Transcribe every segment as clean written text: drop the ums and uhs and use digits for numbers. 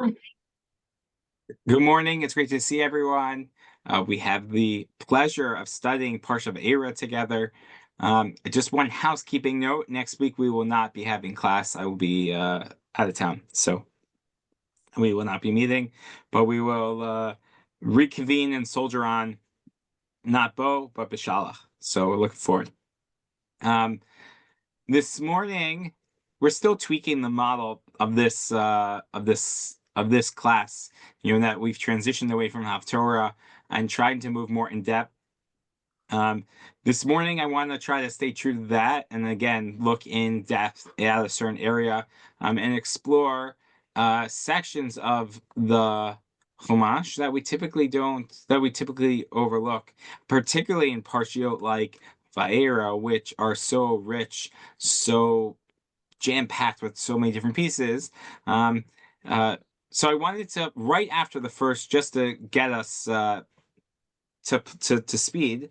Good morning. It's great to see everyone. We have the pleasure of studying Parsha Vaera together. Just one housekeeping note. Next week we will not be having class. I will be out of town, so we will not be meeting, but we will reconvene and soldier on, not Bo, but Bishalach. So we're looking forward. This morning, we're still tweaking the model of this class. That we've transitioned away from Haftorah and trying to move more in depth. This morning, I want to try to stay true to that, and again, look in depth at a certain area, and explore sections of the Chumash that we typically overlook, particularly in Parshiot like Vaera, which are so rich, so jam-packed with so many different pieces. So I wanted to, right after the first, just to get us up to speed,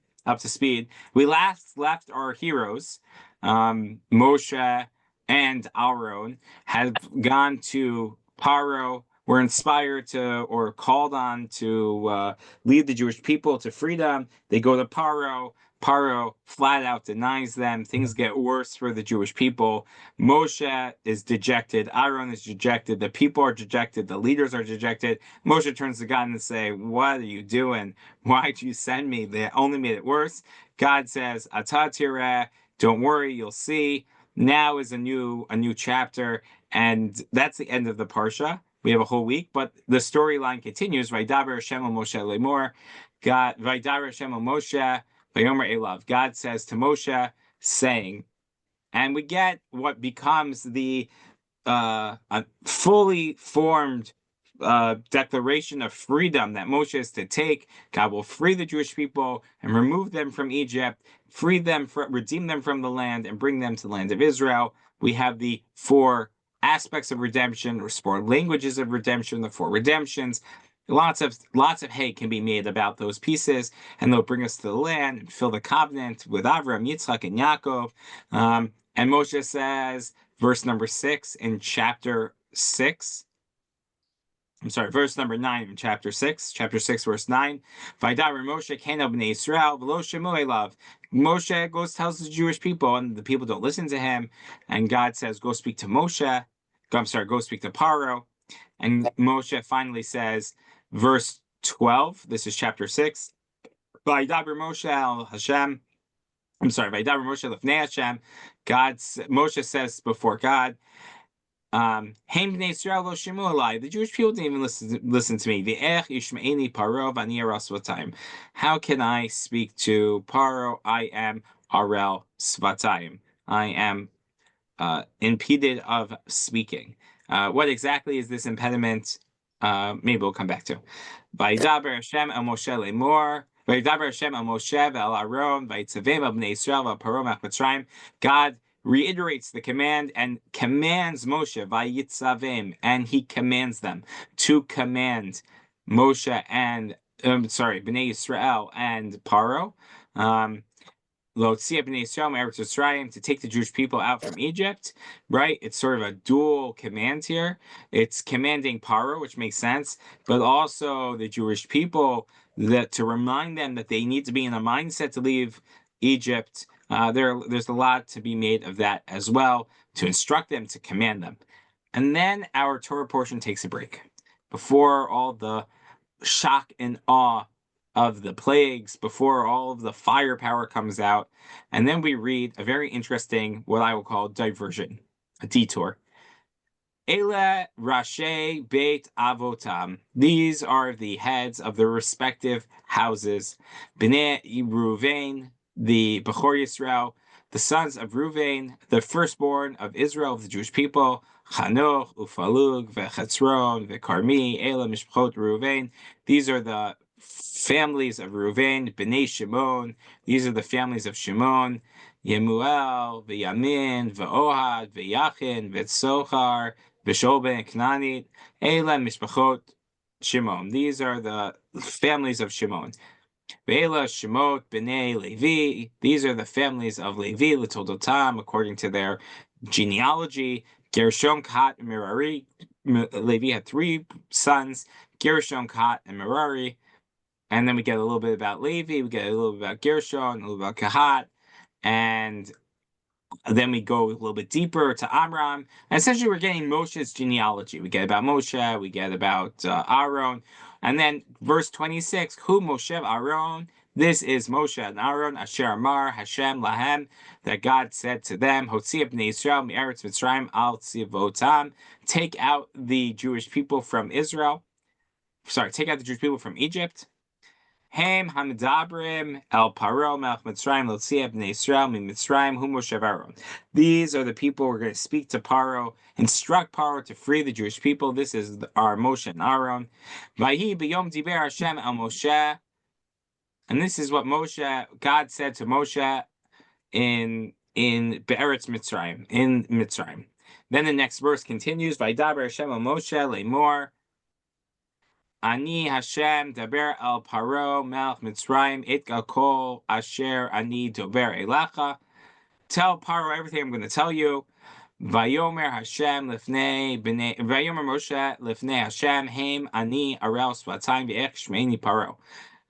we last left our heroes, Moshe and Aaron, had gone to Paro, were inspired to or called on to lead the Jewish people to freedom. They go to Paro. Paro flat out denies them. Things get worse for the Jewish people. Moshe is dejected. Aaron is dejected. The people are dejected. The leaders are dejected. Moshe turns to God and says, "What are you doing? Why'd you send me? They only made it worse." God says, "Ata tireh, don't worry, you'll see." Now is a new chapter, and that's the end of the parsha. We have a whole week, but the storyline continues. Vaydaber Hashem el Moshe lemor. God, Vaydaber Hashem el Moshe vayomer elav. God says to Moshe, saying, and we get what becomes the fully formed declaration of freedom that Moshe is to take. God will free the Jewish people and remove them from Egypt, redeem them from the land, and bring them to the land of Israel. We have the four aspects of redemption, or four languages of redemption, the four redemptions. Lots of hay can be made about those pieces, and they'll bring us to the land and fill the covenant with Avram, Yitzchak, and Yaakov. And Moshe says, verse number 6 in chapter 6. I'm sorry, verse number 9 in chapter 6, verse 9. Vaydaber Moshe keno b'nei Yisrael v'lo shemu elav. Moshe tells the Jewish people, and the people don't listen to him. And God says, go speak to Moshe. Go speak to Paro. And Moshe finally says, verse 12, this is chapter 6. Vaydaber Moshe el Hashem. Vaydaber Moshe lefnei Hashem. Moshe says before God, the Jewish people didn't even listen to me. How can I speak to Paro? I am Arel Svatayim. I am impeded of speaking. What exactly is this impediment? Maybe we'll come back to. Vaydaber Hashem el Moshe lemor. Vaydaber Hashem el Moshe ve'el Aaron vaytzavem el bnei Yisrael ve'paro melech Mitzrayim. God reiterates the command and commands Moshe vayitzavem, and he commands them to command Moshe and bnei Yisrael and Paro. To take the Jewish people out from Egypt, right? It's sort of a dual command here. It's commanding Paro, which makes sense, but also the Jewish people, that to remind them that they need to be in a mindset to leave Egypt. There's a lot to be made of that as well, to instruct them, to command them. And then our Torah portion takes a break. Before all the shock and awe of the plagues, before all of the firepower comes out, and then we read a very interesting, what I will call diversion, a detour. Ele Rashi Beit Avotam. These are the heads of the respective houses. Bnei Reuven, the Bechor Yisrael, the sons of Reuven, the firstborn of Israel, of the Jewish people. Chanoch, Ufalug, Vechetzron, Vekarmi, Ele Mishpachot Reuven. These are the families of Reuven. Bnei Shimon. These are the families of Shimon. Yemuel, V'Yamin, V'Ohad, V'Yachin, V'Tzochar, V'Shoben, Knanit, Ele Mishpachot Shimon. These are the families of Shimon. Ve'ela Shemot B'nei Levi. These are the families of Levi, L'Toldotam, according to their genealogy. Gershon, Kahat, Merari. Levi had three sons, Gershon, Kat, and Merari. And then we get a little bit about Levi, we get a little bit about Gershon, a little bit about Kahat, and then we go a little bit deeper to Amram. And essentially, we're getting Moshe's genealogy. We get about Moshe, we get about Aaron. And then verse 26, Hu Moshe Aaron. This is Moshe and Aaron, Asher Amar, Hashem Lahem, that God said to them, Hotzi b'nei Yisrael, mi'eretz Mitzrayim, al tzivotam. Take out the Jewish people from Israel. Sorry, take out the Jewish people from Egypt. Hem hamidabrim el paro melech Mitzrayim l'tzia b'nei Yisrael mitzrayim hu Moshe Aaron. These are the people we're going to speak to Paro, instruct Paro to free the Jewish people. This is our Moshe and Aaron. Vayhi b'yom diber Hashem el Moshe. And this is what God said to Moshe in Be'eretz Mitzrayim, in Mitzrayim. Then the next verse continues, Vaydaber Hashem el Moshe le'mor. Ani Hashem daber el Paro melech Mitzrayim et kol asher ani dober elacha. Tell Paro everything I'm going to tell you. Vayomer Hashem lifnei bnei. Vayomer Moshe lifnei Hashem heim ani arel svatayim v'ech shmeini Paro.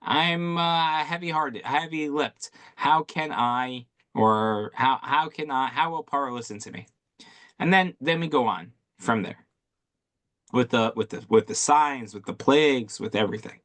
I'm heavy-hearted, heavy-lipped. How can I, or how will Paro listen to me? And then we go on from there with the signs, with the plagues, with everything.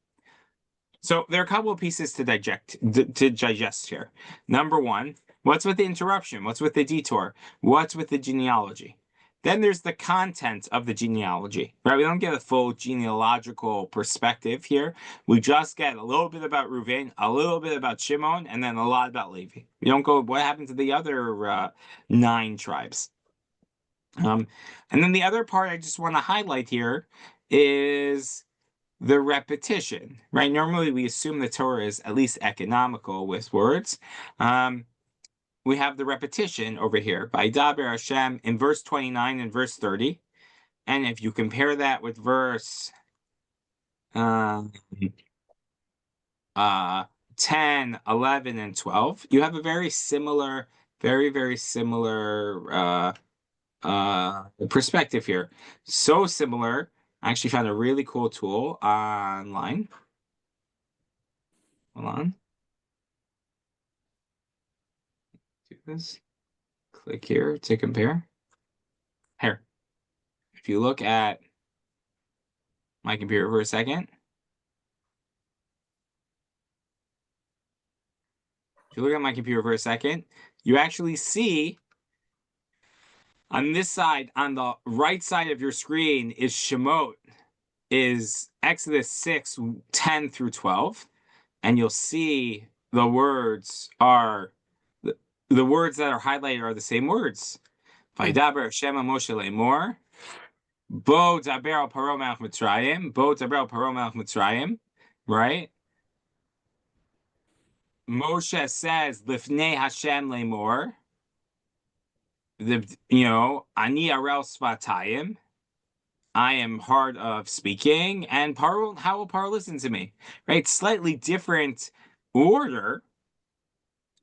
So there are a couple of pieces to digest here. Number one, what's with the interruption? What's with the detour? What's with the genealogy? Then there's the content of the genealogy, right? We don't get a full genealogical perspective here. We just get a little bit about Reuven, a little bit about Shimon, and then a lot about Levi. We don't go, what happened to the other 9 tribes? And then the other part I just want to highlight here is the repetition, right? Normally we assume the Torah is at least economical with words. We have the repetition over here by Daber Hashem in verse 29 and verse 30. And if you compare that with verse 10, 11, and 12, you have a very similar, very similar perspective here. So similar, I actually found a really cool tool online. Hold on. Do this. Click here to compare. Here. If you look at my computer for a second. If you look at my computer for a second, you actually see on this side, on the right side of your screen is Shemot, is Exodus 6, 10 through 12. And you'll see the words are, the words that are highlighted are the same words. Vaydaber Hashem Moshe le'mor, Bo daber al Paro melech Mitzrayim, Bo daber al Paro melech Mitzrayim, right? Moshe says, Lifnei Hashem le'mor, Ani arel svatayim, I am hard of speaking, and Paro, how will Paro listen to me? Right? Slightly different order,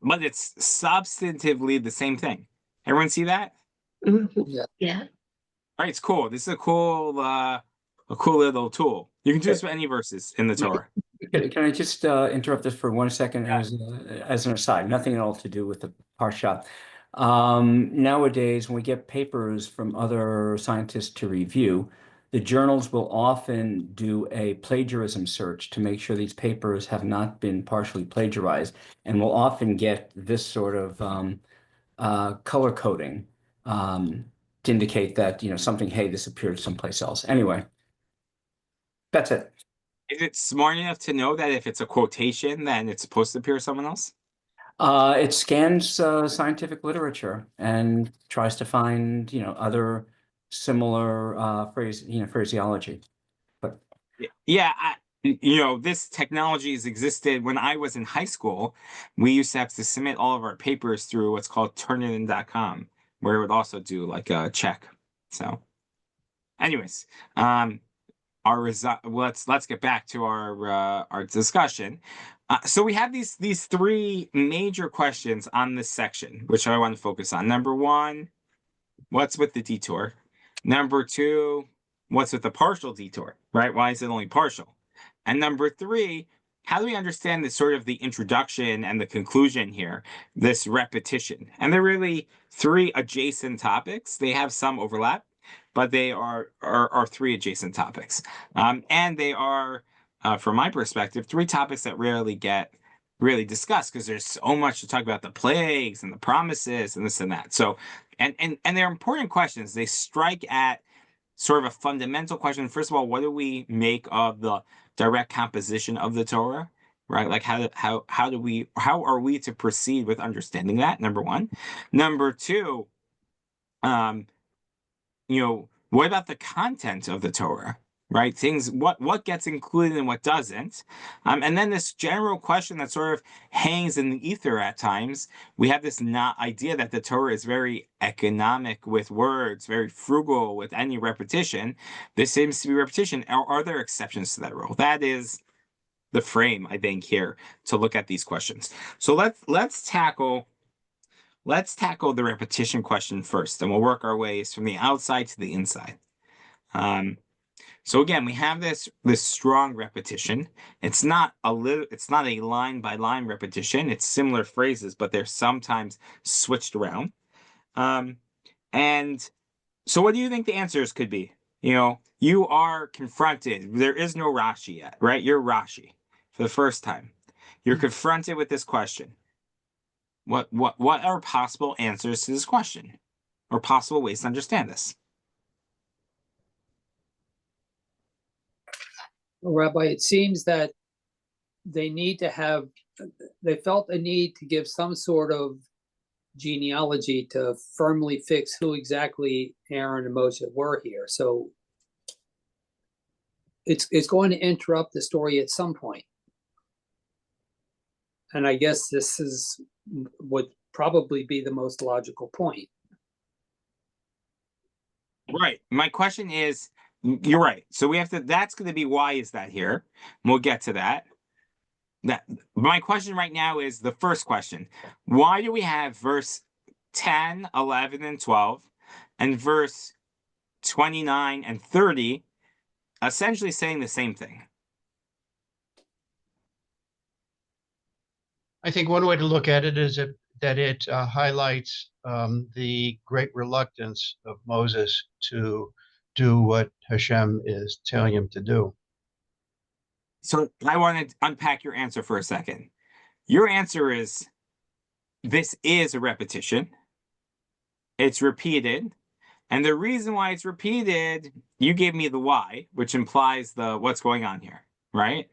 but it's substantively the same thing. Everyone see that? Yeah. All right, it's cool. This is a cool little tool. You can do this with any verses in the Torah. Can I just interrupt this for 1 second as an aside? Nothing at all to do with the Parsha. Nowadays, when we get papers from other scientists to review, the journals will often do a plagiarism search to make sure these papers have not been partially plagiarized, and will often get this sort of color coding to indicate that, something, hey, this appeared someplace else. Anyway, that's it. Is it smart enough to know that if it's a quotation, then it's supposed to appear somewhere else? It scans scientific literature and tries to find, other similar phraseology. But yeah, this technology has existed when I was in high school. We used to have to submit all of our papers through what's called turnitin.com, where it would also do like a check. So, anyways, let's get back to our discussion. So we have these 3 major questions on this section, which I want to focus on. Number 1, what's with the detour? Number 2, what's with the partial detour, right? Why is it only partial? And number three, how do we understand the sort of the introduction and the conclusion here, this repetition? And they're really three adjacent topics. They have some overlap, but they are three adjacent topics. And they are, from my perspective, three topics that rarely get really discussed because there's so much to talk about the plagues and the promises and this and that. So, and they're important questions. They strike at sort of a fundamental question. First of all, what do we make of the direct composition of the Torah? Right? Like how are we to proceed with understanding that? Number one. Number two, um, what about the content of the Torah? Right? Things what gets included and what doesn't. And then this general question that sort of hangs in the ether at times. We have this not idea that the Torah is very economic with words, very frugal with any repetition. This seems to be repetition. Are there exceptions to that rule? That is the frame, I think, here to look at these questions. So let's tackle the repetition question first, and we'll work our ways from the outside to the inside. So again, we have this strong repetition. It's not a line by line repetition. It's similar phrases, but they're sometimes switched around. And so what do you think the answers could be? You are confronted. There is no Rashi yet, right? You're Rashi for the first time. You're confronted with this question. What are possible answers to this question, or possible ways to understand this? Rabbi, it seems that they felt a need to give some sort of genealogy to firmly fix who exactly Aaron and Moshe were here. So it's going to interrupt the story at some point. And I guess this would probably be the most logical point. Right. My question is, you're right. So that's going to be, why is that here? We'll get to that. My question right now is the first question. Why do we have verse 10, 11, and 12 and verse 29 and 30 essentially saying the same thing? I think one way to look at it is that it highlights the great reluctance of Moses to do what Hashem is telling him to do. So I want to unpack your answer for a second. Your answer is, this is a repetition. It's repeated. And the reason why it's repeated, you gave me the why, which implies what's going on here, right?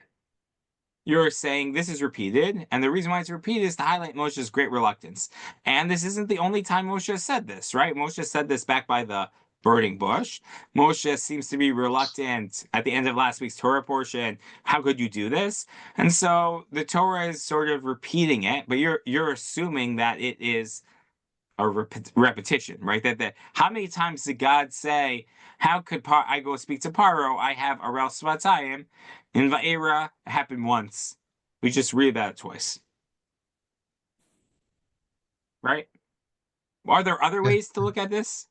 You're saying this is repeated, and the reason why it's repeated is to highlight Moshe's great reluctance. And this isn't the only time Moshe said this, right? Moshe said this back by the burning bush. Moshe seems to be reluctant at the end of last week's Torah portion. How could you do this? And so the Torah is sort of repeating it, but you're assuming that it is a repetition, right? That how many times did God say, how could I go speak to Paro? I have Arel Svatayim. In Vaera, it happened once. We just read about it twice. Right? Are there other ways to look at this?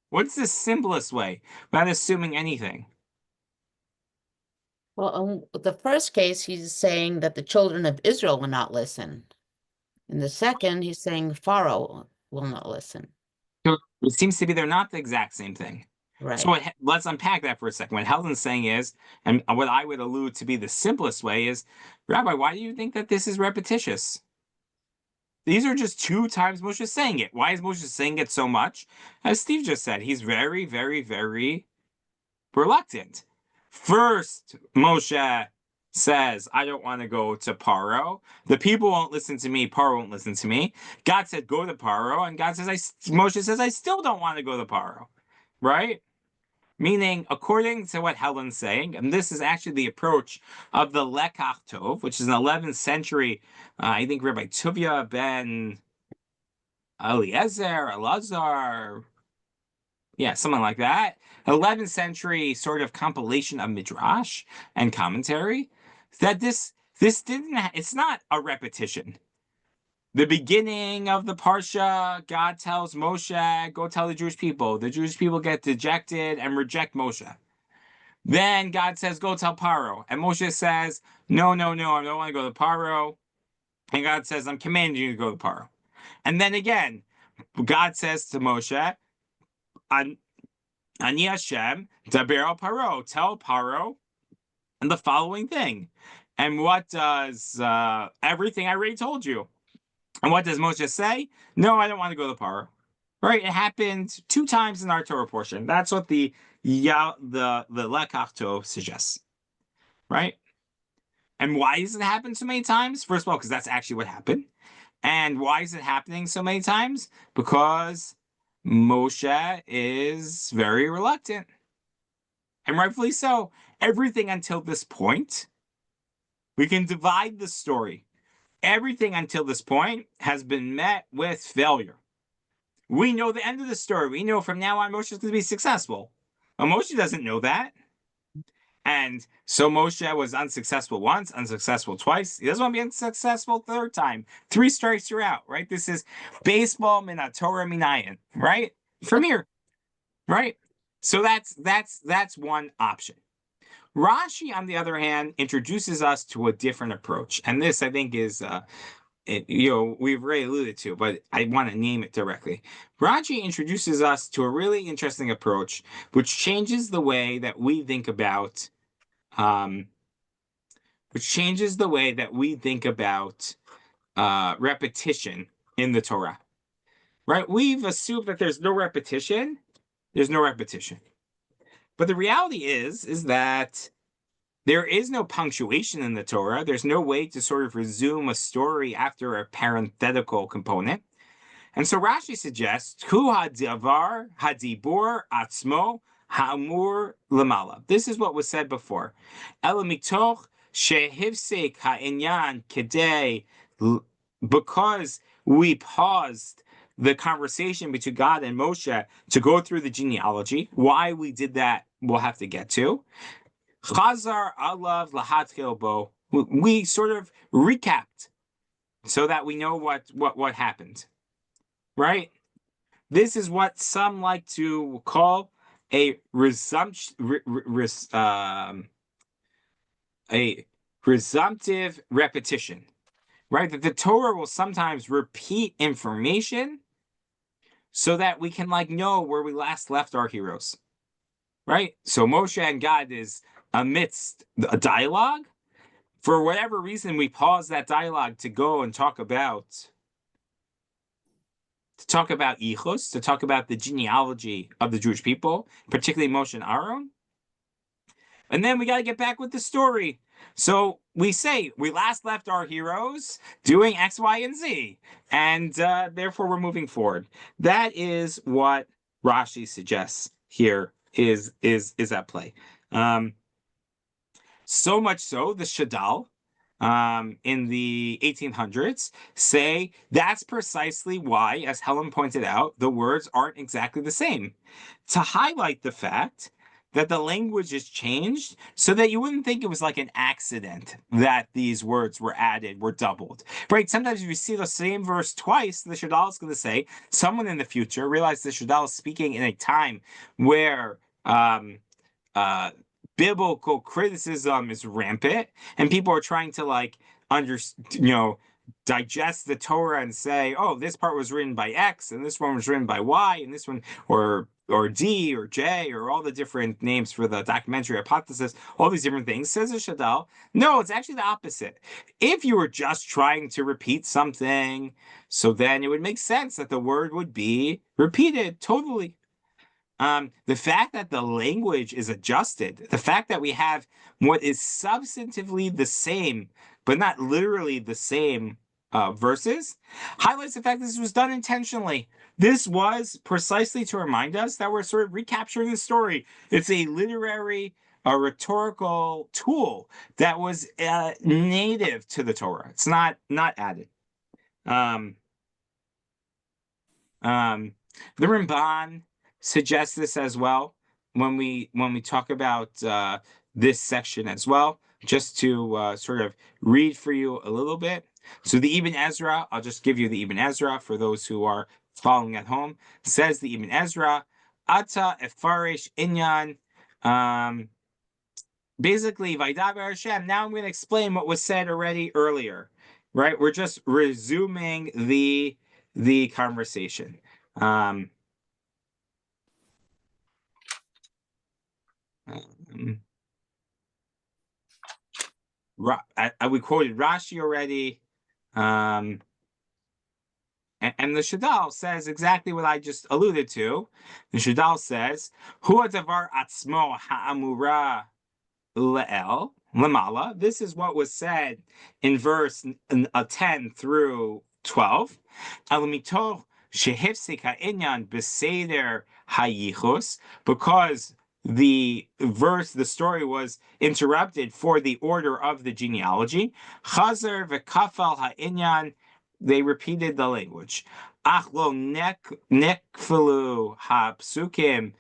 What's the simplest way without assuming anything? Well, the first case, he's saying that the children of Israel will not listen. In the second, he's saying Pharaoh will not listen. So it seems to be they're not the exact same thing. Right. So let's unpack that for a second. What Helen's saying is, and what I would allude to be the simplest way is, Rabbi, why do you think that this is repetitious? These are just two times Moshe is saying it. Why is Moshe saying it so much? As Steve just said, he's very, very, very reluctant. First, Moshe says, I don't want to go to Paro. The people won't listen to me. Paro won't listen to me. God said, go to Paro. And Moshe says, I still don't want to go to Paro. Right? Meaning, according to what Helen's saying, and this is actually the approach of the Lekach Tov, which is an 11th century, I think Rabbi Tuvia ben Elazar, yeah, something like that. 11th century sort of compilation of midrash and commentary. That this didn't. It's not a repetition. the beginning of the Parsha, God tells Moshe, go tell the Jewish people. The Jewish people get dejected and reject Moshe. Then God says, go tell Paro. And Moshe says, no, I don't want to go to Paro. And God says, I'm commanding you to go to Paro. And then again, God says to Moshe, Ani Hashem, Daber al Paro, tell Paro the following thing. And what does everything I already told you? And what does Moshe say? No, I don't want to go to Paro. Right? It happened 2 times in our Torah portion. That's what the Lekach Tov suggests. Right? And why does it happen so many times? First of all, because that's actually what happened. And why is it happening so many times? Because Moshe is very reluctant. And rightfully so. Everything until this point, we can divide the story. Everything until this point has been met with failure. We know the end of the story. We know from now on Moshe is going to be successful. But Moshe doesn't know that. And so Moshe was unsuccessful once, unsuccessful twice. He doesn't want to be unsuccessful third time. 3 strikes, you're out, right? This is baseball minat Torah minayin, right? From here, right? So that's one option. Rashi, on the other hand, introduces us to a different approach. And this, I think, is, we've already alluded to, but I want to name it directly. Rashi introduces us to a really interesting approach, which changes the way that we think about repetition in the Torah. Right? We've assumed that there's no repetition. There's no repetition. But the reality is that there is no punctuation in the Torah. There's no way to sort of resume a story after a parenthetical component. And so Rashi suggests, Hu hadavar hadibur atzmo ha'amur lamala. This is what was said before. Ela mitoch shehivsek ha'inyan kedei, because we paused the conversation between God and Moshe to go through the genealogy. Why we did that, we'll have to get to. Chazar alav lahatchil bo. We sort of recapped so that we know what happened. Right? This is what some like to call a resumptive repetition. Right? That the Torah will sometimes repeat information so that we can know where we last left our heroes. Right? So Moshe and God is amidst a dialogue. For whatever reason, we pause that dialogue to go and talk about Ichus, to talk about the genealogy of the Jewish people, particularly Moshe and Aaron. And then we got to get back with the story. So we say we last left our heroes doing X, Y, and Z, and therefore we're moving forward. That is what Rashi suggests here is at play. So much so, the Shadal in the 1800s say that's precisely why, as Helen pointed out, the words aren't exactly the same. To highlight the fact that the language is changed so that you wouldn't think it was like an accident that these words were added, were doubled. Right? Sometimes if you see the same verse twice, the Shadal is going to say, someone in the future realized the Shadal is speaking in a time where biblical criticism is rampant and people are trying to digest the Torah and say, oh, this part was written by X and this one was written by Y and this one or D or J or all the different names for the documentary hypothesis, all these different things. Says a Shadal, no, it's actually the opposite. If you were just trying to repeat something, so then it would make sense that the word would be repeated totally. The fact that the language is adjusted, the fact that we have what is substantively the same, but not literally the same verses, highlights the fact that this was done intentionally. This was precisely to remind us that we're sort of recapturing the story. It's a literary, rhetorical tool that was native to the Torah. It's not added. The Ramban suggests this as well when we talk about this section as well. just to sort of read for you a little bit. So the Ibn Ezra, I'll just give you the Ibn Ezra for those who are following at home. Says the Ibn Ezra, Ata efarish inyan. Basically, Vaidaber Hashem. Now I'm going to explain what was said already earlier. Right? We're just resuming the conversation. We quoted Rashi already. And the Shadal says exactly what I just alluded to. The Shadal says, Hu adavar atzmo ha'amura le'el, lemala. This is what was said in verse 10 through 12. Alamitoch shehifsik ha'inyan beseder hayichus, because the story was interrupted for the order of the genealogy. Chazer v'kafal ha'inyan, they repeated the language. Ach lo nekfelu ha'psukim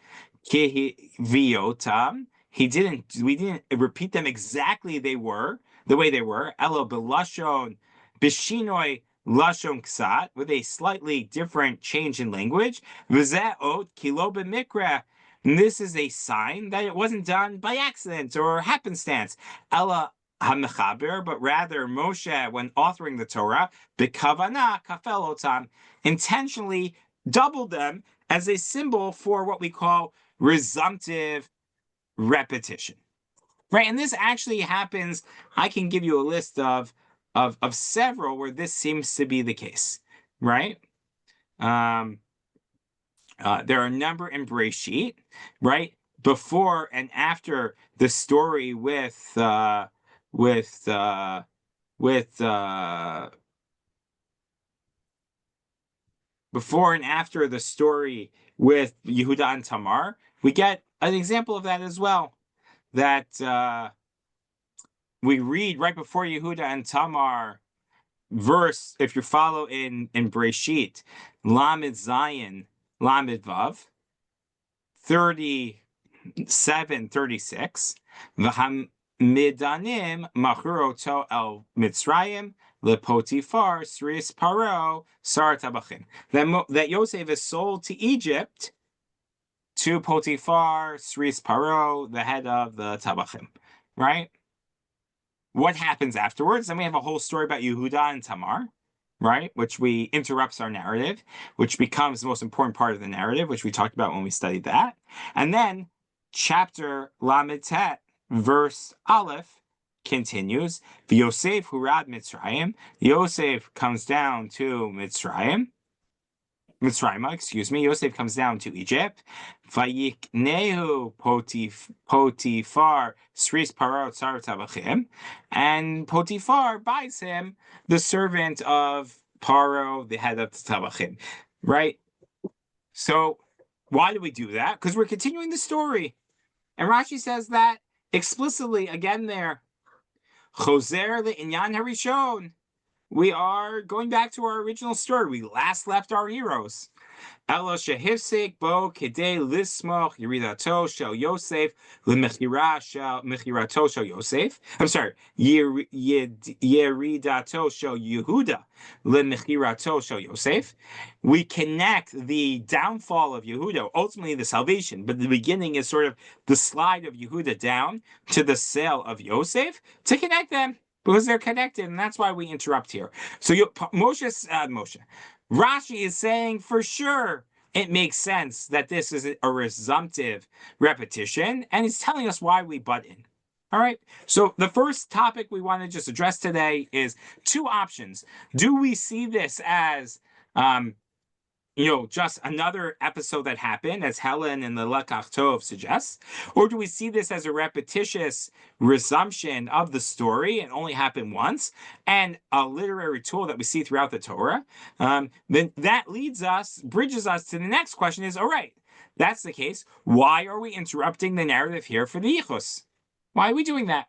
kihiviotam. We didn't repeat them exactly the way they were. Elo belashon bishinoi lashon ksat, with a slightly different change in language. V'zeh ot kilo b'mikra. This is a sign that it wasn't done by accident or happenstance. Ella HaMechaber, but rather Moshe, when authoring the Torah, b'kavana kafelotam, intentionally doubled them as a symbol for what we call resumptive repetition. Right, and this actually happens. I can give you a list of several where this seems to be the case. Right. There are a number in Breshit, right, before and after the story before and after the story with Yehuda and Tamar, we get an example of that as well. That we read right before Yehuda and Tamar verse, if you follow in Breshit, Lamed Zayin, Lamed Vav, 37-36, V'hamidanim machuroto el Mitzrayim lepotifar sris paro sar tabachim. That Yosef is sold to Egypt to Potiphar sris paro, the head of the tabachim. Right? What happens afterwards? Then we have a whole story about Yehuda and Tamar, right? Which interrupts our narrative, which becomes the most important part of the narrative, which we talked about when we studied that. And then chapter Lamed Tet, verse Aleph, continues. Yosef hurad Mitzrayim. Yosef comes down to Mitzrayim. Yosef comes down to Egypt. Vayiknehu Potifar sris parot sar tabachim, and Potifar buys him, the servant of Paro, the head of the tabachim. Right. So why do we do that? Because we're continuing the story, and Rashi says that explicitly again there. Choser le'inyan harishon. We are going back to our original story. We last left our heroes. Elo shehifsik bo kedei lismoch yeridato shel Yosef lemechirato shel Yosef. I'm sorry, yeridato shel Yehuda lemechirato shel Yosef. We connect the downfall of Yehuda, ultimately the salvation, but the beginning is sort of the slide of Yehuda down to the sale of Yosef to connect them, because they're connected, and that's why we interrupt here. So Rashi is saying for sure it makes sense that this is a resumptive repetition, and he's telling us why we butt in. All right, so the first topic we want to just address today is two options. Do we see this as just another episode that happened, as Helen and the Lekach Tov suggests? Or do we see this as a repetitious resumption of the story and only happened once, and a literary tool that we see throughout the Torah? Then that bridges us to the next question is, all right, that's the case. Why are we interrupting the narrative here for the Yichus? Why are we doing that?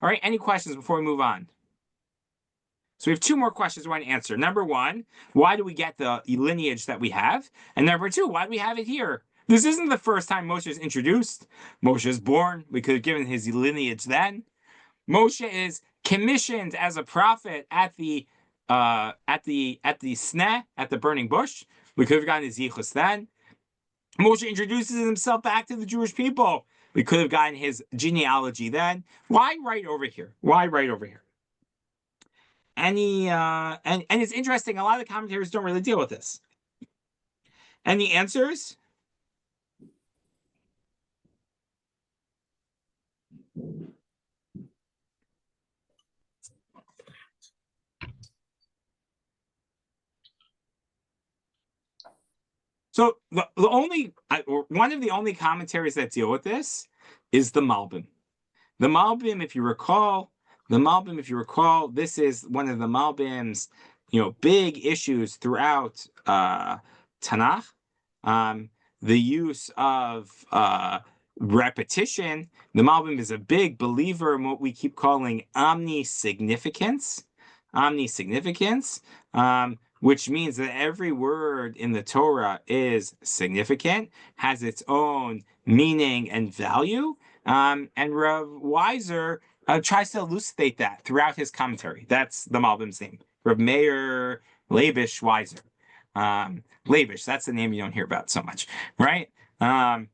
All right, any questions before we move on? So we have two more questions we want to answer. Number one, why do we get the lineage that we have? And number two, why do we have it here? This isn't the first time Moshe is introduced. Moshe is born. We could have given his lineage then. Moshe is commissioned as a prophet at the sneh, at the burning bush. We could have gotten his yichus then. Moshe introduces himself back to the Jewish people. We could have gotten his genealogy then. Why right over here? Why right over here? And it's interesting, a lot of the commentators don't really deal with this. And the answers? So the only one of the only commentaries that deal with this is the Malbim. The Malbim, if you recall, this is one of the Malbim's, big issues throughout Tanakh. The use of repetition. The Malbim is a big believer in what we keep calling omnisignificance. Omnisignificance. Which means that every word in the Torah is significant, has its own meaning and value. And Rav Weiser tries to elucidate that throughout his commentary. That's the Malbim's name, Rav Meir Leibish Weiser. Leibish, that's the name you don't hear about so much, right? And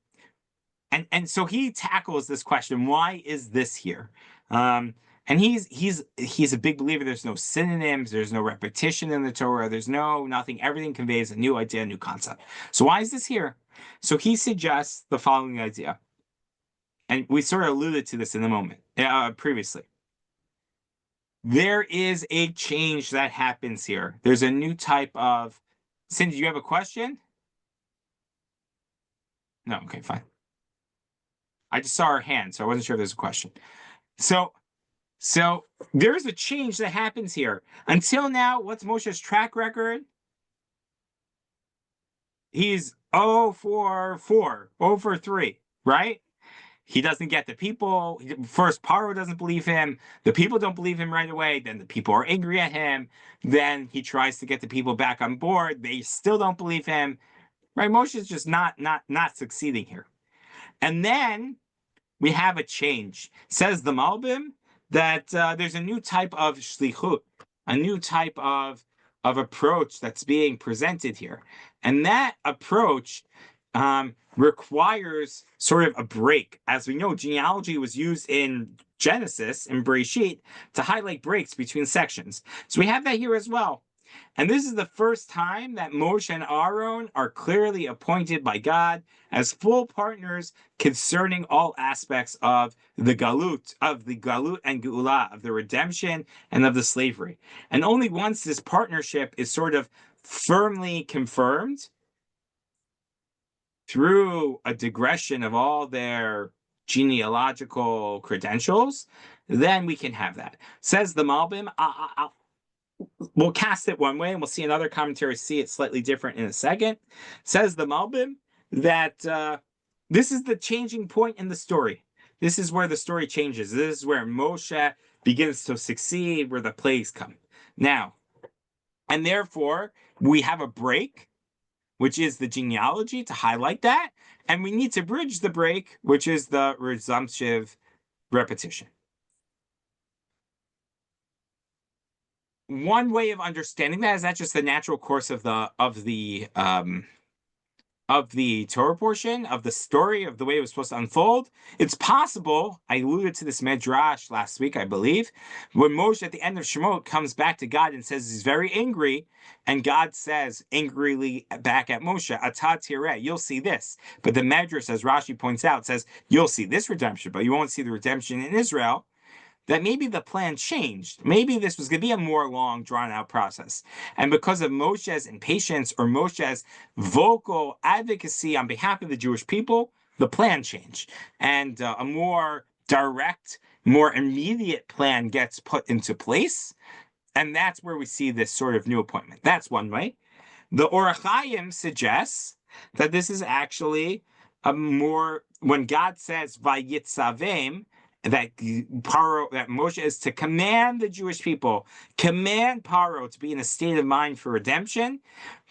so he tackles this question: why is this here? And he's a big believer. There's no synonyms. There's no repetition in the Torah. There's nothing. Everything conveys a new idea, a new concept. So why is this here? So he suggests the following idea, and we sort of alluded to this in the moment previously. There is a change that happens here. There's a new type of. Cindy, do you have a question? No. Okay, fine. I just saw her hand, so I wasn't sure if there's a question. So there's a change that happens here. Until now, what's Moshe's track record? He's 0 for 4, 0 for 3, right? He doesn't get the people. First, Paro doesn't believe him. The people don't believe him right away. Then the people are angry at him. Then he tries to get the people back on board. They still don't believe him. Right? Moshe's just not succeeding here. And then we have a change. Says the Malbim that there's a new type of shlichut, a new type of approach that's being presented here. And that approach requires sort of a break. As we know, genealogy was used in Genesis, in Bereshit, to highlight breaks between sections. So we have that here as well. And this is the first time that Moshe and Aaron are clearly appointed by God as full partners concerning all aspects of the galut and geula, of the redemption and of the slavery. And only once this partnership is sort of firmly confirmed through a digression of all their genealogical credentials, then we can have that. Says the Malbim, we'll cast it one way, and we'll see another commentary see it slightly different in a second. Says the Malbim that this is the changing point in the story. This is where the story changes. This is where Moshe begins to succeed, where the plagues come. Now, and therefore, we have a break, which is the genealogy to highlight that, and we need to bridge the break, which is the resumptive repetition. One way of understanding that is that just the natural course of the Torah portion of the story of the way it was supposed to unfold. It's possible. I alluded to this medrash last week, I believe, when Moshe at the end of Shemot comes back to God and says he's very angry, and God says angrily back at Moshe, "Atah tireh, you'll see this." But the medrash, as Rashi points out, says you'll see this redemption, but you won't see the redemption in Israel. That maybe the plan changed. Maybe this was going to be a more long, drawn-out process. And because of Moshe's impatience or Moshe's vocal advocacy on behalf of the Jewish people, the plan changed. And a more direct, more immediate plan gets put into place. And that's where we see this sort of new appointment. That's one way. The Or HaChaim suggests that this is actually a more, when God says, Vayitzavem, that Moshe is to command the Jewish people, command Paro to be in a state of mind for redemption,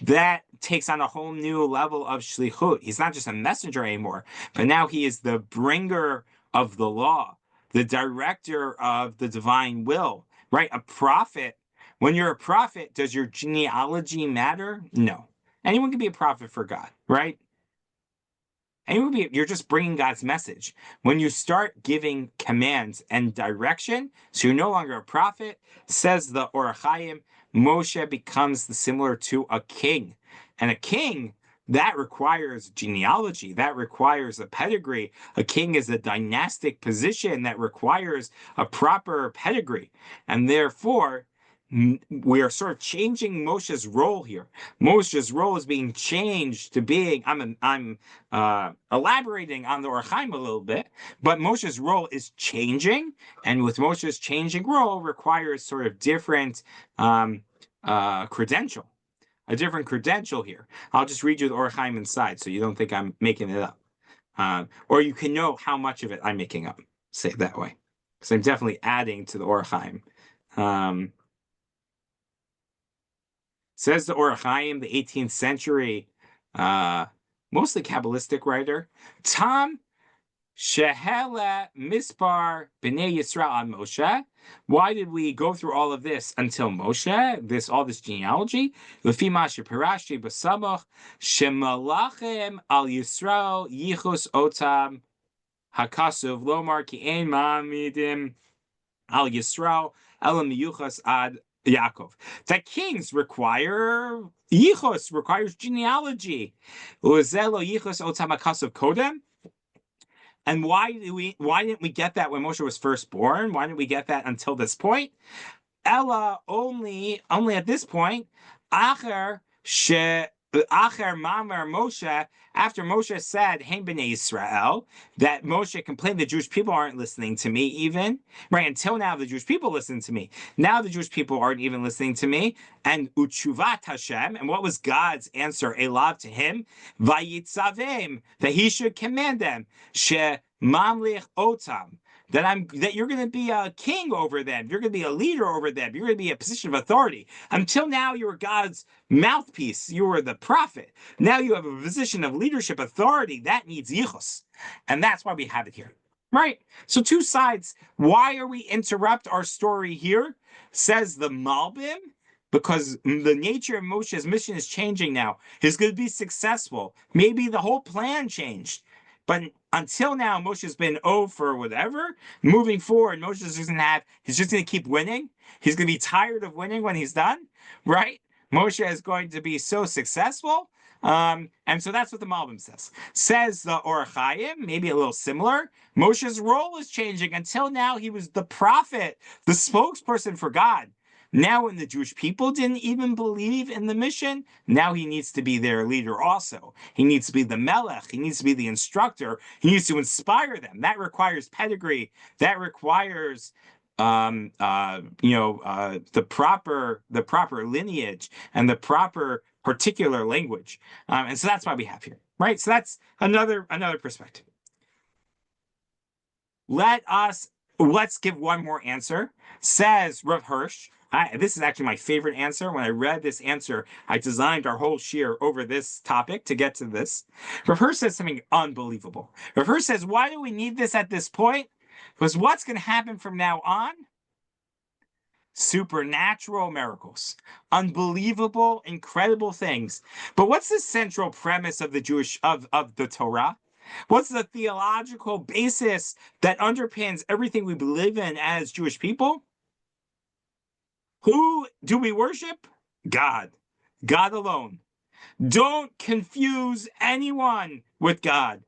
that takes on a whole new level of shlichut. He's not just a messenger anymore, but now he is the bringer of the law. the director of the divine will, right? A prophet, when you're a prophet, does your genealogy matter? No. Anyone can be a prophet for God, right? You're just bringing God's message. When you start giving commands and direction, so you're no longer a prophet, says the Or HaChaim, Moshe becomes similar to a king. And a king, that requires genealogy, that requires a pedigree. A king is a dynastic position that requires a proper pedigree. And therefore, we are sort of changing Moshe's role here. Moshe's role is being changed to being, I'm elaborating on the Or HaChaim a little bit, but Moshe's role is changing, and with Moshe's changing role requires sort of different credential, a different credential here. I'll just read you the Or HaChaim inside, so you don't think I'm making it up, or you can know how much of it I'm making up. Say it that way, because I'm definitely adding to the Or HaChaim. Says the Or HaChaim, the 18th century, mostly Kabbalistic writer, Tam Shehela Mispar B'nai Yisrael on Moshe. Why did we go through all of this until Moshe? All this genealogy. Lefi ma sheparashi b'samach shemalachim al Yisrael yichus otam hakasuv lomar ki ein ma'amidim al Yisrael elam yuchas ad Yaakov. That kings require yichus, requires genealogy. Uzelo yichus otam hakasuv kodem. And why didn't we get that when Moshe was first born? Why didn't we get that until this point? Ella only at this point, Acher Mamar Moshe, after Moshe said, Hein b'nei Yisrael, that Moshe complained the Jewish people aren't listening to me even, right? Until now, the Jewish people listen to me. Now the Jewish people aren't even listening to me. And Utshuvat Hashem, and what was God's answer? Elav to him, Vayitzavim, that he should command them, She Mamlich Otam, that you're going to be a king over them. You're going to be a leader over them. You're going to be a position of authority. Until now, you were God's mouthpiece. You were the prophet. Now you have a position of leadership authority. That needs yichus. And that's why we have it here. Right? So two sides. Why are we interrupt our story here? Says the Malbim. Because the nature of Moshe's mission is changing now. He's going to be successful. Maybe the whole plan changed. But until now, Moshe's been for whatever. Moving forward, Moshe's just going to keep winning. He's going to be tired of winning when he's done, right? Moshe is going to be so successful. And so that's what the Malbim says. Says the Or HaChaim, maybe a little similar. Moshe's role is changing. Until now, he was the prophet, the spokesperson for God. Now, when the Jewish people didn't even believe in the mission, now he needs to be their leader also. He needs to be the melech. He needs to be the instructor. He needs to inspire them. That requires pedigree. That requires the proper lineage and the proper particular language. And so that's why we have here, right? So that's another perspective. Let's give one more answer. Says Rav Hirsch. This is actually my favorite answer. When I read this answer, I designed our whole shiur over this topic to get to this. Rav Hirsch says something unbelievable. Rav Hirsch says, why do we need this at this point? Because what's going to happen from now on? Supernatural miracles, unbelievable, incredible things. But what's the central premise of the Torah? What's the theological basis that underpins everything we believe in as Jewish people? Who do we worship? God. God alone. Don't confuse anyone with God.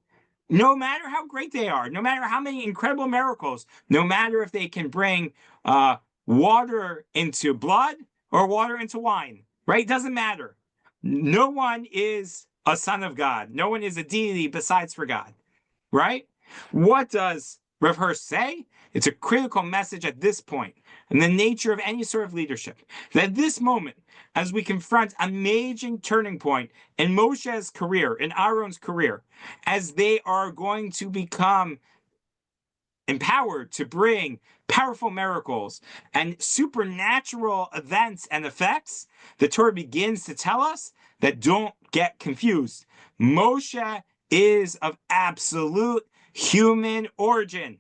No matter how great they are, no matter how many incredible miracles, no matter if they can bring water into blood or water into wine, right? Doesn't matter. No one is a son of God. No one is a deity besides for God, right? What does Rav Hirsch say? It's a critical message at this point in the nature of any sort of leadership. That at this moment, as we confront a major turning point in Moshe's career, in Aaron's career, as they are going to become empowered to bring powerful miracles and supernatural events and effects, the Torah begins to tell us that don't get confused. Moshe is of absolute human origin.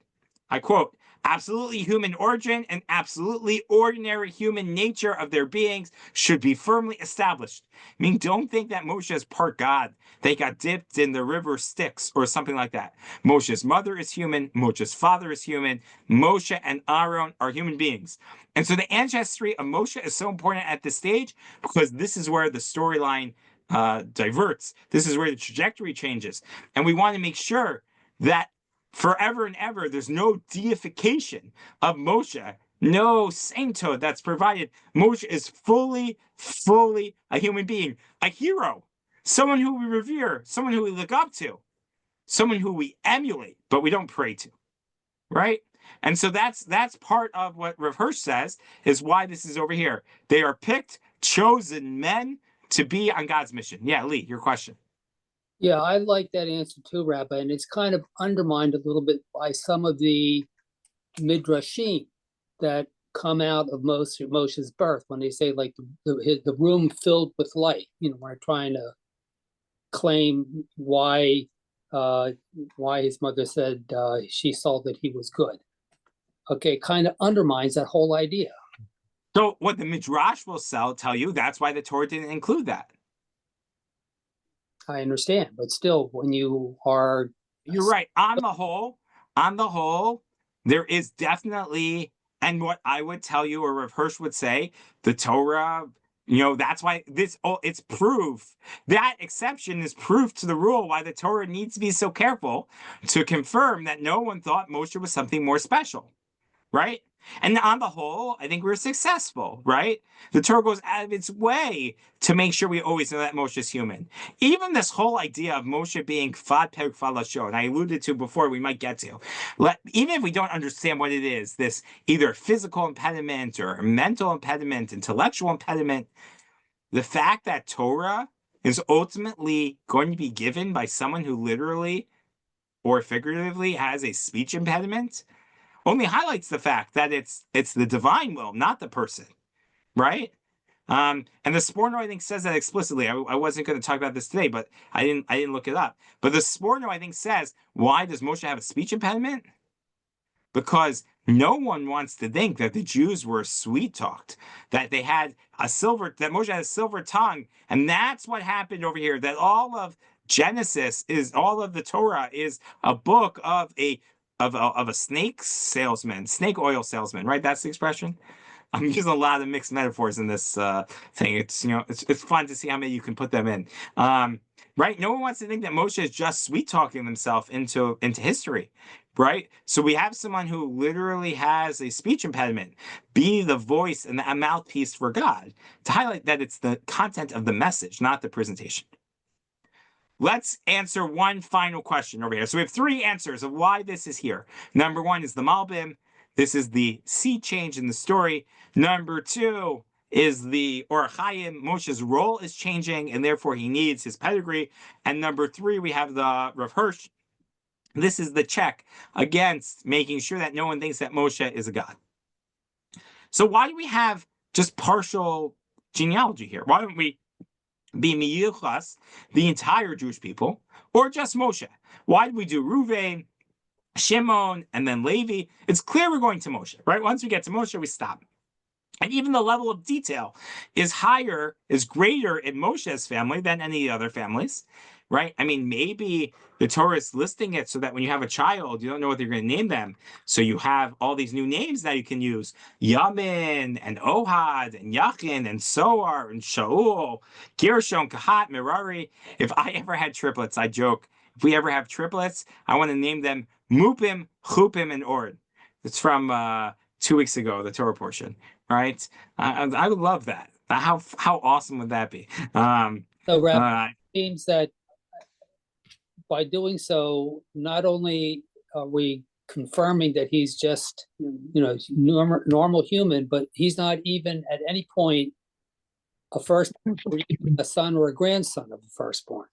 I quote, Absolutely human origin and absolutely ordinary human nature of their beings should be firmly established. I mean, don't think that Moshe is part God. They got dipped in the river Styx or something like that. Moshe's mother is human. Moshe's father is human. Moshe and Aaron are human beings. And so the ancestry of Moshe is so important at this stage because this is where the storyline diverts. This is where the trajectory changes. And we want to make sure that forever and ever, there's no deification of Moshe, no sainthood that's provided. Moshe is fully a human being, a hero, someone who we revere, someone who we look up to, someone who we emulate, but we don't pray to, right? And so that's part of what Rav Hirsch says is why this is over here. They are picked, chosen men to be on God's mission. Yeah, Lee, your question. Yeah, I like that answer too, Rabbi, and it's kind of undermined a little bit by some of the midrashim that come out of Moshe's birth when they say like the room filled with light. We're trying to claim why his mother said she saw that he was good. Okay, kind of undermines that whole idea. So what the midrash will tell you, that's why the Torah didn't include that. I understand, but still, when you are... You're right. On the whole, there is definitely, and what I would tell you, or Rav Hirsch would say, the Torah, that's why it's proof. That exception is proof to the rule why the Torah needs to be so careful to confirm that no one thought Moshe was something more special, right? And on the whole, I think we're successful, right? The Torah goes out of its way to make sure we always know that Moshe is human. Even this whole idea of Moshe being Fad Perek Fad Lashon, and I alluded to before, we might get to. Even if we don't understand what it is, this either physical impediment or mental impediment, intellectual impediment, the fact that Torah is ultimately going to be given by someone who literally or figuratively has a speech impediment only highlights the fact that it's the divine will, not the person, right? And the Sforno, I think, says that explicitly. I wasn't going to talk about this today, but I didn't look it up. But the Sforno, I think, says, why does Moshe have a speech impediment? Because no one wants to think that the Jews were sweet-talked, that Moshe had a silver tongue, and that's what happened over here. That all of Genesis all of the Torah is a book of a snake oil salesman, right? That's the expression. I'm using a lot of mixed metaphors in this thing. It's fun to see how many you can put them in. Right? No one wants to think that Moshe is just sweet talking himself into history, right? So we have someone who literally has a speech impediment, be the voice and the mouthpiece for God, to highlight that it's the content of the message, not the presentation. Let's answer one final question over here. So we have three answers of why this is here. Number one is the Malbim. This is the sea change in the story. Number two is the Orach Chaim. Moshe's role is changing, and therefore he needs his pedigree. And number three, we have the Rav Hirsch. This is the check against making sure that no one thinks that Moshe is a god. So why do we have just partial genealogy here? Why don't we be miyuchas, the entire Jewish people, or just Moshe? Why do we do Ruvain, Shimon, and then Levi? It's clear we're going to Moshe, right? Once we get to Moshe, we stop. And even the level of detail is greater in Moshe's family than any other families, right? I mean, maybe the Torah is listing it so that when you have a child, you don't know what you're going to name them. So you have all these new names that you can use. Yamin, and Ohad, and Yachin, and Soar, and Shaul, Gershon, Kahat, Merari. If I ever had triplets, I joke, if we ever have triplets, I want to name them Mupim, Chupim, and Ord. It's from 2 weeks ago, the Torah portion, right? I would love that. How awesome would that be? So, Rabbi, it seems that by doing so, not only are we confirming that he's just, normal human, but he's not even at any point a firstborn, or even a son or a grandson of a firstborn.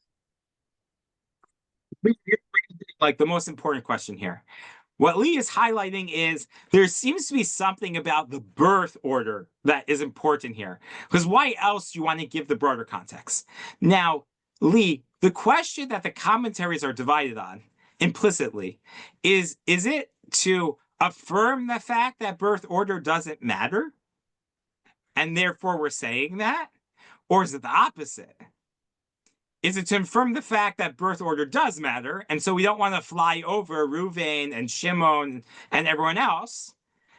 Like the most important question here. What Lee is highlighting is there seems to be something about the birth order that is important here. Because why else do you want to give the broader context? Now, Lee, the question that the commentaries are divided on implicitly is it to affirm the fact that birth order doesn't matter, and therefore we're saying that? Or is it the opposite? Is it to affirm the fact that birth order does matter, and so we don't want to fly over Reuven and Shimon and everyone else?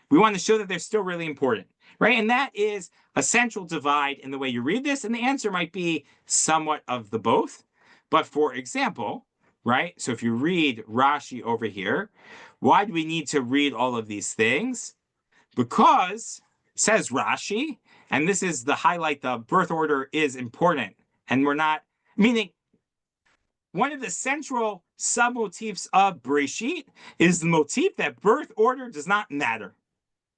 We want to show that they're still really important, right? And that is a central divide in the way you read this, and the answer might be somewhat of the both. But for example, right? So if you read Rashi over here, why do we need to read all of these things? Because, says Rashi, and this is the highlight, the birth order is important, and we're not, meaning one of the central sub-motifs of Bereshit is the motif that birth order does not matter,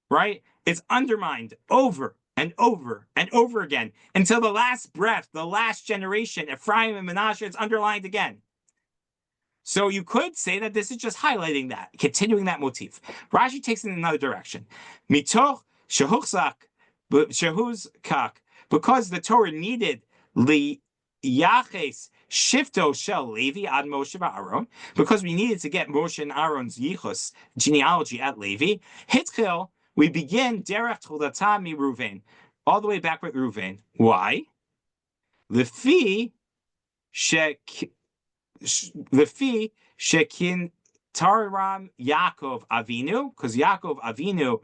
right? It's undermined over and over and over again until the last breath, the last generation, Ephraim and Manasseh, it's underlined again. So you could say that this is just highlighting that, continuing that motif. Rashi takes it in another direction. Mitoch shehuchzak shehuzkak, because the Torah needed liyaches shifto shel Levi ad Moshe v'Aaron, because we needed to get Moshe and Aaron's yichus genealogy at Levi. Hitchil, we begin derech tchudatam mi Reuven, all the way back with Reuven. Why? Lefi shekin taram Yaakov Avinu, because Yaakov Avinu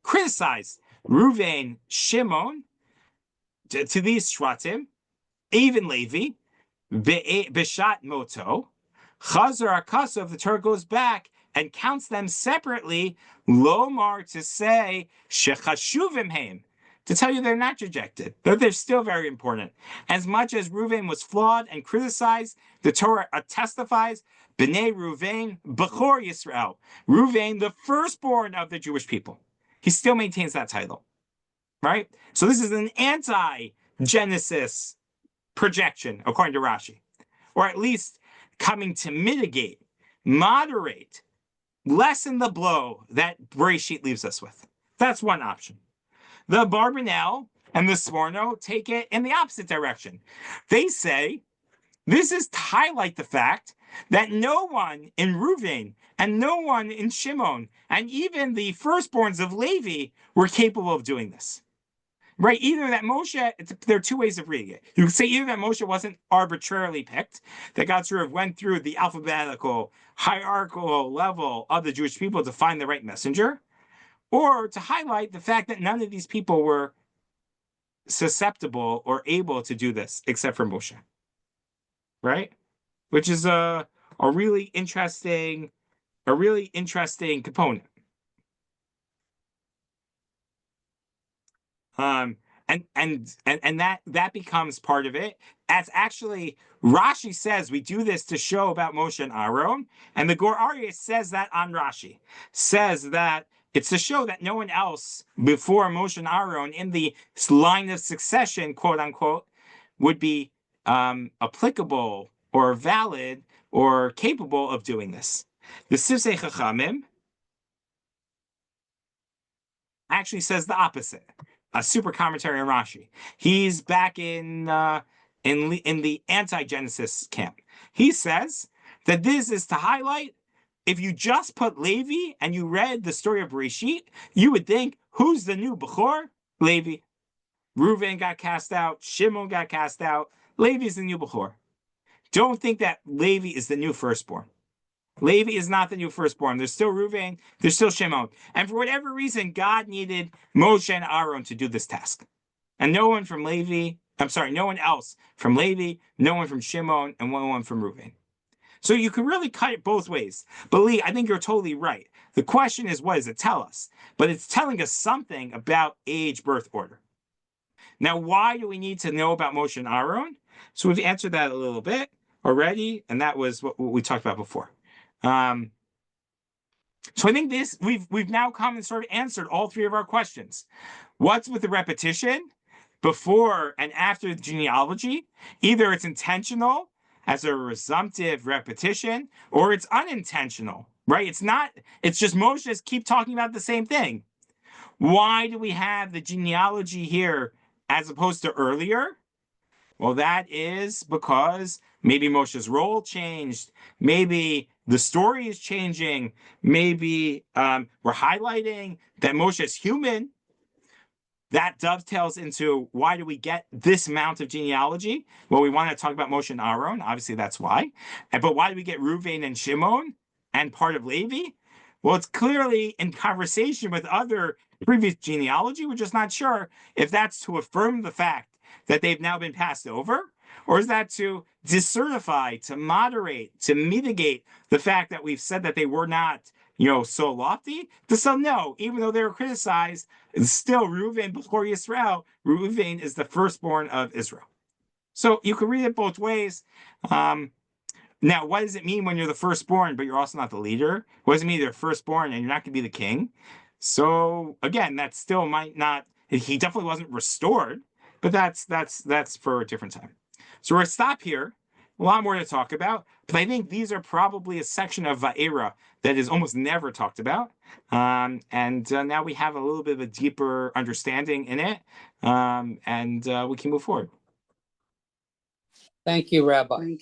criticized Reuven, Shimon to these shvatim, even Levi, Bishat Moto, Chazar Akasov, the Torah goes back and counts them separately, Lomar, to say, Shechashuvim Haim, to tell you they're not rejected, that they're still very important. As much as Reuven was flawed and criticized, the Torah testifies, B'nai Reuven, Bechor Yisrael, Reuven, the firstborn of the Jewish people. He still maintains that title, right? So this is an anti-Genesis projection, according to Rashi, or at least coming to mitigate, moderate, lessen the blow that Bereshit leaves us with. That's one option. The Barbanel and the Sforno take it in the opposite direction. They say this is to highlight the fact that no one in Reuven and no one in Shimon and even the firstborns of Levi were capable of doing this. Right? Either that Moshe, there are two ways of reading it. You could say either that Moshe wasn't arbitrarily picked, that God sort of went through the alphabetical, hierarchical level of the Jewish people to find the right messenger, or to highlight the fact that none of these people were susceptible or able to do this except for Moshe. Right? Which is a really interesting component. And that becomes part of it. As actually Rashi says, we do this to show about Moshe and Aaron, and the Gur Aryeh says that on Rashi, says that it's to show that no one else before Moshe and Aaron in the line of succession, quote unquote, would be applicable or valid or capable of doing this. The Sifsei Chachamim actually says the opposite. A super commentary on Rashi. He's back in the anti-Genesis camp. He says that this is to highlight, if you just put Levi and you read the story of Bereshit, you would think, who's the new Bechor? Levi. Reuven got cast out. Shimon got cast out. Levi is the new Bechor. Don't think that Levi is the new firstborn. Levi is not the new firstborn. There's still Reuven, there's still Shimon. And for whatever reason, God needed Moshe and Aaron to do this task. And no one else from Levi, no one from Shimon, and no one from Reuven. So you can really cut it both ways. But Lee, I think you're totally right. The question is, what does it tell us? But it's telling us something about age birth order. Now, why do we need to know about Moshe and Aaron? So we've answered that a little bit already, and that was what we talked about before. So I think we've now come and sort of answered all three of our questions. What's with the repetition before and after the genealogy? Either it's intentional as a resumptive repetition, or it's unintentional, right? It's just Moshe keep talking about the same thing. Why do we have the genealogy here as opposed to earlier? Well, that is because maybe Moshe's role changed. Maybe the story is changing. Maybe we're highlighting that Moshe is human. That dovetails into why do we get this amount of genealogy? Well, we want to talk about Moshe and Aaron. Obviously, that's why. But why do we get Reuven and Shimon and part of Levi? Well, it's clearly in conversation with other previous genealogy. We're just not sure if that's to affirm the fact that they've now been passed over, or is that to discertify, to moderate, to mitigate the fact that we've said that they were not, so lofty? So no, even though they were criticized, still Reuven before Yisrael, Reuven is the firstborn of Israel. So you can read it both ways. Now, what does it mean when you're the firstborn, but you're also not the leader? What does it mean you're firstborn and you're not going to be the king? So again, that still might not. He definitely wasn't restored, but that's for a different time. So we're going to stop here. A lot more to talk about, but I think these are probably a section of Vaera that is almost never talked about. And now we have a little bit of a deeper understanding in it, and we can move forward. Thank you, Rabbi.